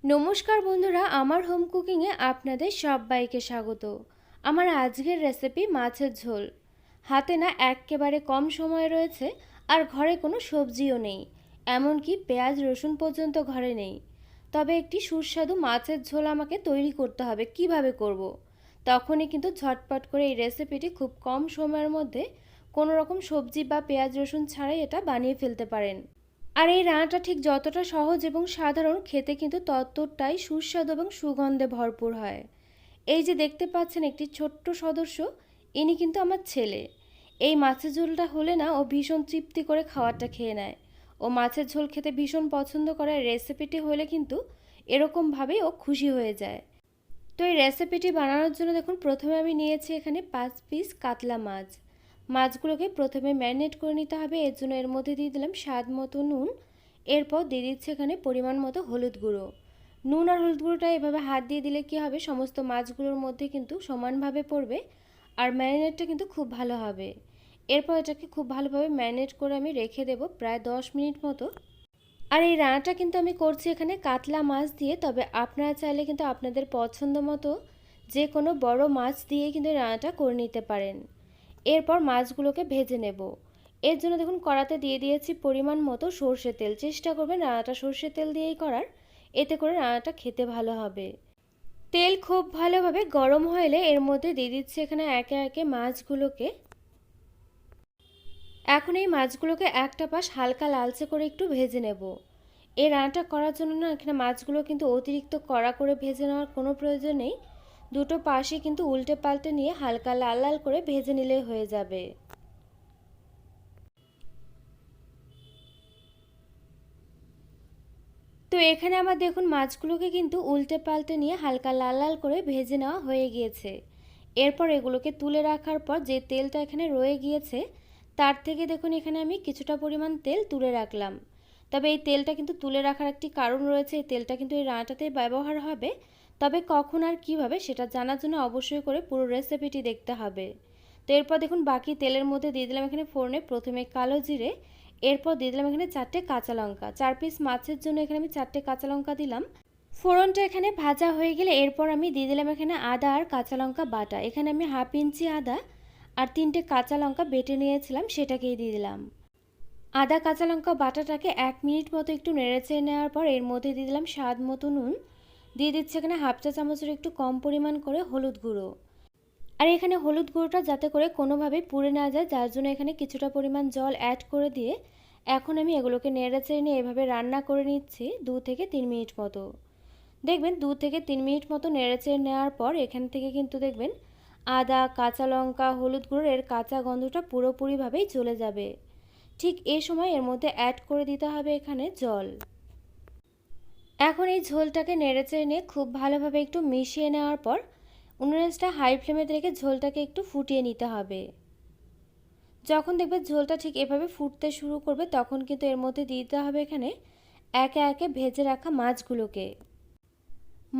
নমস্কার বন্ধুরা, আমার হোম কুকিংয়ে আপনাদের সবাইকে স্বাগত। আমার আজকের রেসিপি মাছের ঝোল। হাতে না একেবারে কম সময় রয়েছে, আর ঘরে কোনো সবজিও নেই, এমনকি পেঁয়াজ রসুন পর্যন্ত ঘরে নেই। তবে একটি সুস্বাদু মাছের ঝোল আমাকে তৈরি করতে হবে। কিভাবে করব? তখনই কিন্তু ঝটপট করে এই রেসিপিটি খুব কম সময়ের মধ্যে কোনো রকম সবজি বা পেঁয়াজ রসুন ছাড়াই এটা বানিয়ে ফেলতে পারেন। আর এই রান্নাটা ঠিক যতটা সহজ এবং সাধারণ, খেতে কিন্তু ততটাই সুস্বাদু এবং সুগন্ধে ভরপুর হয়। এই যে দেখতে পাচ্ছেন একটি ছোট্ট সদস্য, ইনি কিন্তু আমার ছেলে। এই মাছের ঝোলটা হলে না ও ভীষণ তৃপ্তি করে খাবারটা খেয়ে নেয়। ও মাছের ঝোল খেতে ভীষণ পছন্দ করে। রেসিপিটি হলে কিন্তু এরকমভাবেই ও খুশি হয়ে যায়। তো এই রেসিপিটি বানানোর জন্য দেখুন, প্রথমে আমি নিয়েছি এখানে 5 পিস কাতলা মাছ। মাছগুলোকে প্রথমে ম্যারিনেট করে নিতে হবে। এর জন্য এর মধ্যে দিয়ে দিলাম স্বাদ মতো নুন। এরপর দিয়ে দিচ্ছি এখানে পরিমাণ মতো হলুদ গুঁড়ো। নুন আর হলুদ গুঁড়োটা এভাবে হাত দিয়ে দিলে কি হবে, সমস্ত মাছগুলোর মধ্যে কিন্তু সমানভাবে পড়বে, আর ম্যারিনেটটা কিন্তু খুব ভালো হবে। এরপর এটাকে খুব ভালোভাবে ম্যারিনেট করে আমি রেখে দেবো প্রায় 10 মিনিট মতো। আর এই রান্নাটা কিন্তু আমি করছি এখানে কাতলা মাছ দিয়ে। তবে আপনারা চাইলে কিন্তু আপনাদের পছন্দ মতো যে কোনো বড় মাছ দিয়ে কিন্তু এই রান্নাটা করে নিতে পারেন। এরপর মাছগুলোকে ভেজে নেব। এর জন্য দেখুন, কড়াতে দিয়ে দিয়েছি পরিমাণ মতো সর্ষে তেল। চেষ্টা করবেন রান্নাটা সর্ষে তেল দিয়েই করার, এতে করে রান্নাটা খেতে ভালো হবে। তেল খুব ভালোভাবে গরম হলে এর মধ্যে দিয়ে দিচ্ছি এখানে একে একে মাছগুলোকে। এখন এই মাছগুলোকে একটা পাশ হালকা লালচে করে একটু ভেজে নেব। এই রান্নাটা করার জন্য না এখানে মাছগুলো কিন্তু অতিরিক্ত কড়া করে ভেজে নেওয়ার কোনো প্রয়োজন নেই। দুটো পাশে কিন্তু উল্টে পাল্টে নিয়ে হালকা লাল লাল করে ভেজে নিলেই হয়ে যাবে। তো এখানে আমার দেখুন মাছগুলোকে কিন্তু উল্টে পাল্টে নিয়ে হালকা লাল লাল করে ভেজে নেওয়া হয়ে গিয়েছে। এরপর এগুলোকে তুলে রাখার পর যে তেলটা এখানে রয়ে গিয়েছে, তার থেকে দেখুন এখানে আমি কিছুটা পরিমাণ তেল তুলে রাখলাম। তবে এই তেলটা কিন্তু তুলে রাখার একটি কারণ রয়েছে। এই তেলটা কিন্তু এই রান্নাটাতেই ব্যবহার হবে। তবে কখন আর কীভাবে সেটা জানার জন্য অবশ্যই করে পুরো রেসিপিটি দেখতে হবে। তো এরপর দেখুন বাকি তেলের মধ্যে দিয়ে দিলাম এখানে ফোড়নে প্রথমে কালো জিরে। এরপর দিয়ে দিলাম এখানে 4টে কাঁচা লঙ্কা। 4 পিস মাছের জন্য এখানে আমি 4টে কাঁচা লঙ্কা দিলাম। ফোড়নটা এখানে ভাজা হয়ে গেলে এরপর আমি দিয়ে দিলাম এখানে আদা আর কাঁচা লঙ্কা বাটা। এখানে আমি হাফ ইঞ্চি আদা আর 3টে কাঁচা লঙ্কা বেটে নিয়েছিলাম, সেটাকেই দিয়ে দিলাম। আদা কাঁচা লঙ্কা বাটাটাকে 1 মিনিট মতো একটু নেড়েচেড়ে নেওয়ার পর এর মধ্যে দিয়ে দিলাম স্বাদ মতো নুন। দিয়ে দিচ্ছি এখানে হাফ চা চামচের একটু কম পরিমাণ করে হলুদ গুঁড়ো। আর এখানে হলুদ গুঁড়োটা যাতে করে কোনোভাবেই পুড়ে না যায়, যার জন্য এখানে কিছুটা পরিমাণ জল অ্যাড করে দিয়ে এখন আমি এগুলোকে নেড়েচেড়ে নিয়ে এভাবে রান্না করে নিচ্ছি 2 থেকে 3 মিনিট মতো। দেখবেন 2 থেকে 3 মিনিট মতো নেড়েচেড়ে নেওয়ার পর এখান থেকে কিন্তু দেখবেন আদা কাঁচা লঙ্কা হলুদ গুঁড়োর এর কাঁচা গন্ধটা পুরোপুরিভাবেই চলে যাবে। ঠিক এই সময় এর মধ্যে অ্যাড করে দিতে হবে এখানে জল। এখন এই ঝোলটাকে নেড়েচেড়ে নিয়ে খুব ভালোভাবে একটু মিশিয়ে নেওয়ার পর উনুনটা হাই ফ্লেমে রেখে ঝোলটাকে একটু ফুটিয়ে নিতে হবে। যখন দেখবে ঝোলটা ঠিক এভাবে ফুটতে শুরু করবে, তখন কিন্তু এর মধ্যে দিতে হবে এখানে একে একে ভেজে রাখা মাছগুলোকে।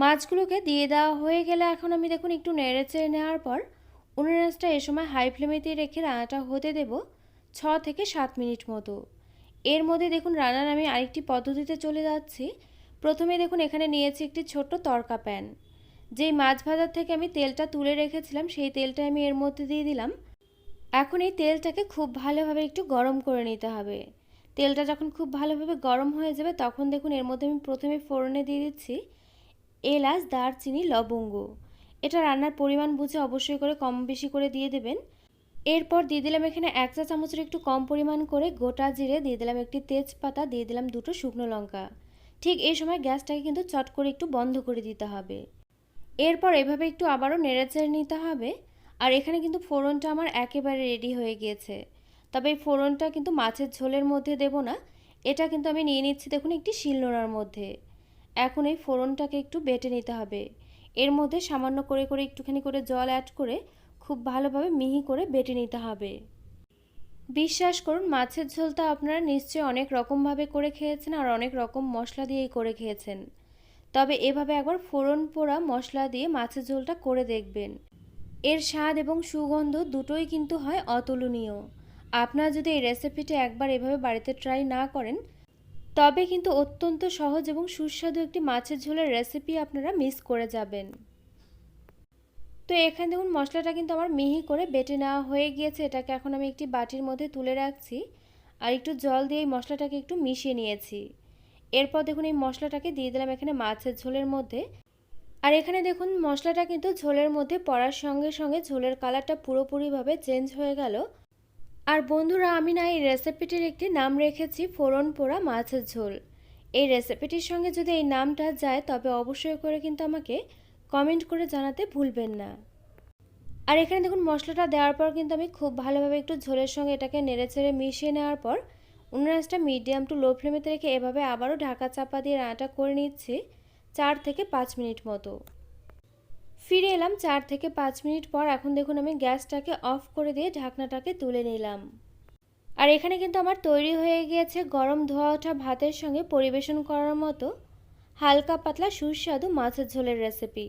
মাছগুলোকে দিয়ে দেওয়া হয়ে গেলে এখন আমি দেখুন একটু নেড়েচেড়ে নেওয়ার পর উনুনটা এ সময় হাই ফ্লেমেতে রেখে রান্নাটা হতে দেব 6 থেকে 7 মিনিট মতো। এর মধ্যে দেখুন রান্নার আমি আরেকটি পদ্ধতিতে চলে যাচ্ছি। প্রথমে দেখুন এখানে নিয়েছি একটি ছোট্ট তড়কা প্যান। যেই মাছ ভাজার থেকে আমি তেলটা তুলে রেখেছিলাম, সেই তেলটা আমি এর মধ্যে দিয়ে দিলাম। এখন এই তেলটাকে খুব ভালোভাবে একটু গরম করে নিতে হবে। তেলটা যখন খুব ভালোভাবে গরম হয়ে যাবে, তখন দেখুন এর মধ্যে আমি প্রথমে ফোড়নে দিয়ে দিচ্ছি এলাচ দারচিনি লবঙ্গ। এটা রান্নার পরিমাণ বুঝে অবশ্যই করে কম বেশি করে দিয়ে দেবেন। এরপর দিয়ে দিলাম এখানে 1 চা চামচের একটু কম পরিমাণ করে গোটা জিরে, দিয়ে দিলাম একটি তেজপাতা, দিয়ে দিলাম দুটো শুকনো লঙ্কা। ঠিক এই সময় গ্যাসটাকে কিন্তু চট করে একটু বন্ধ করে দিতে হবে। এরপর এভাবে একটু আবারও নেড়েচেড়ে নিতে হবে। আর এখানে কিন্তু ফোড়নটা আমার একেবারে রেডি হয়ে গিয়েছে। তবে এই ফোড়নটা কিন্তু মাছের ঝোলের মধ্যে দেব না, এটা কিন্তু আমি নিয়ে নিচ্ছি দেখুন একটি শিলনোড়ার মধ্যে। এখন এই ফোড়নটাকে একটু বেটে নিতে হবে। এর মধ্যে সামান্য করে করে একটুখানি করে জল অ্যাড করে খুব ভালোভাবে মিহি করে বেটে নিতে হবে। বিশ্বাস করুন মাছের ঝোলটা আপনারা নিশ্চয়ই অনেক রকমভাবে করে খেয়েছেন আর অনেক রকম মশলা দিয়েই করে খেয়েছেন। তবে এভাবে একবার ফোড়ন পোড়া মশলা দিয়ে মাছের ঝোলটা করে দেখবেন। এর স্বাদ এবং সুগন্ধ দুটোই কিন্তু হয় অতুলনীয়। আপনারা যদি এই রেসিপিটি একবার এভাবে বাড়িতে ট্রাই না করেন, তবে কিন্তু অত্যন্ত সহজ এবং সুস্বাদু একটি মাছের ঝোলের রেসিপি আপনারা মিস করে যাবেন। তো এখানে দেখুন মশলাটা কিন্তু আমার মিহি করে বেটে নেওয়া হয়ে গিয়েছে। এটাকে এখন আমি একটি বাটির মধ্যে তুলে রাখছি আর একটু জল দিয়ে এই মশলাটাকে একটু মিশিয়ে নিয়েছি। এরপর দেখুন এই মশলাটাকে দিয়ে দিলাম এখানে মাছের ঝোলের মধ্যে। আর এখানে দেখুন মশলাটা কিন্তু ঝোলের মধ্যে পড়ার সঙ্গে সঙ্গে ঝোলের কালারটা পুরোপুরিভাবে চেঞ্জ হয়ে গেল। আর বন্ধুরা, আমি না এই রেসিপিটির একটি নাম রেখেছি ফোড়ন পোড়া মাছের ঝোল। এই রেসিপিটির সঙ্গে যদি এই নামটা যায় তবে অবশ্যই করে কিন্তু আমাকে কমেন্ট করে জানাতে ভুলবেন না। আর এখানে দেখুন মশলাটা দেওয়ার পর কিন্তু আমি খুব ভালোভাবে একটু ঝোলের সঙ্গে এটাকে নেড়েচেড়ে মিশিয়ে নেওয়ার পর উনুন আঁচটা মিডিয়াম টু লো ফ্লেমেতে রেখে এভাবে আবারও ঢাকা চাপা দিয়ে রান্নাটা করে নিচ্ছি 4 থেকে 5 মিনিট মতো। ফিরে এলাম 4 থেকে 5 মিনিট পর। এখন দেখুন আমি গ্যাসটাকে অফ করে দিয়ে ঢাকনাটাকে তুলে নিলাম। আর এখানে কিন্তু আমার তৈরি হয়ে গিয়েছে গরম ধোয়া ওঠা ভাতের সঙ্গে পরিবেশন করার মতো হালকা পাতলা সুস্বাদু মাছের ঝোলের রেসিপি।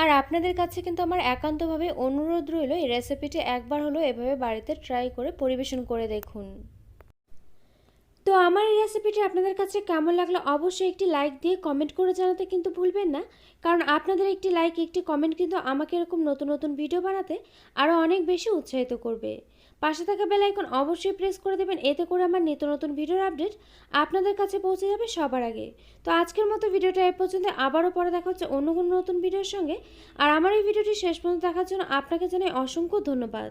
আর আপনাদের কাছে কিন্তু আমার একান্তভাবে অনুরোধ রইল এই রেসিপিটি একবার হলো এভাবে বাড়িতে ট্রাই করে পরিবেশন করে দেখুন। তো আমার এই রেসিপিটি আপনাদের কাছে কেমন লাগলো অবশ্যই একটি লাইক দিয়ে কমেন্ট করে জানাতে কিন্তু ভুলবেন না, কারণ আপনাদের একটি লাইক একটি কমেন্ট কিন্তু আমাকে এরকম নতুন নতুন ভিডিও বানাতে আরও অনেক বেশি উৎসাহিত করবে। পাশে থাকা বেল আইকন অবশ্যই প্রেস করে দেবেন, এতে করে আমার নিত্য নতুন ভিডিওর আপডেট আপনাদের কাছে পৌঁছে যাবে সবার আগে। তো আজকের মতো ভিডিওটা এই পর্যন্ত, আবারও পরে দেখা হচ্ছে অন্য কোনো নতুন ভিডিওর সঙ্গে। আর আমার এই ভিডিওটি শেষ পর্যন্ত দেখার জন্য আপনাকে জানাই অসংখ্য ধন্যবাদ।